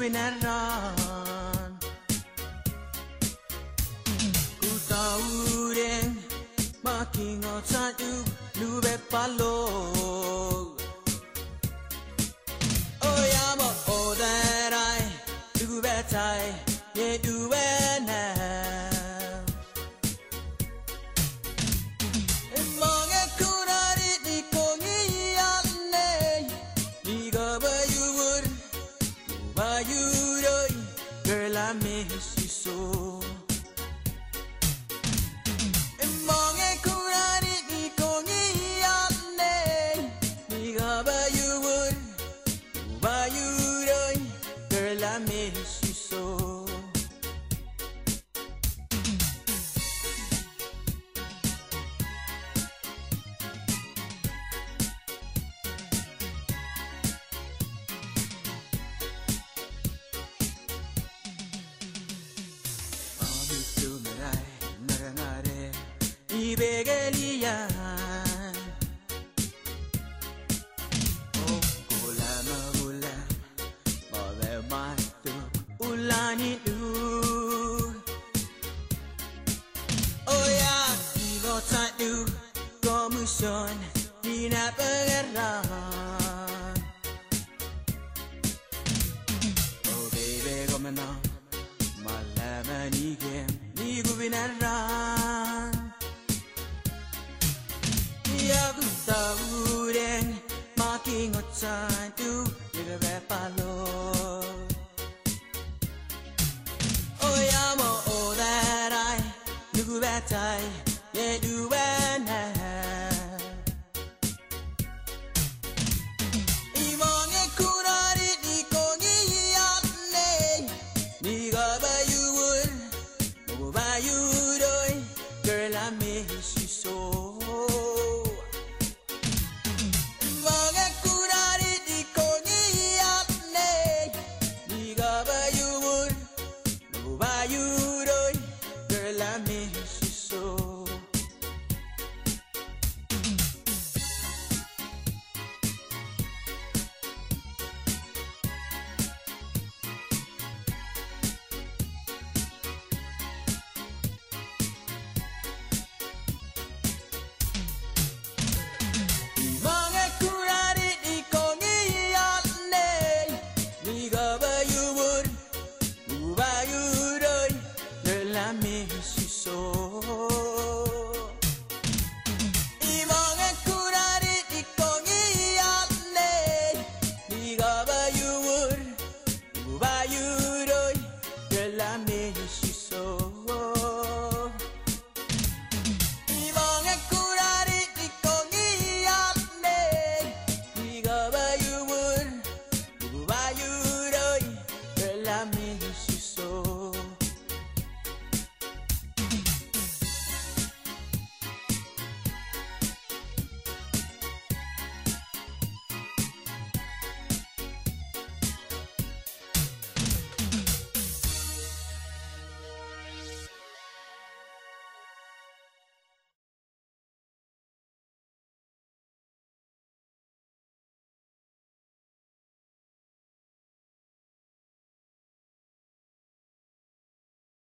gubne rran Utauren making outside you lube palo Oh yama oh that I do better ye do now Girl, I miss you so. Girl, I miss you so. Ibegelian Oh, ulam ulam Mole matu ulani du Oh ya, igo tadu Komuson Dina pengeran Oh baby, come on Lemnigem Ni gubne rran Yagu tauren making outside to live palo Oh yamo oh that I do better ye do now Imonge kurari di kongi yane Ni gaba you would over you doy Girl I miss you so Girl, I miss you so. Mange kurari di kongi yane, ni gaba you would, uba you doy. Girl, I miss you so. Imonge kurari di kongi yane, ni gaba you would, uba you doy. Girl, I miss you so. Imonge kurari di kongi yane, ni gaba you would, uba you doy. Girl, I miss you.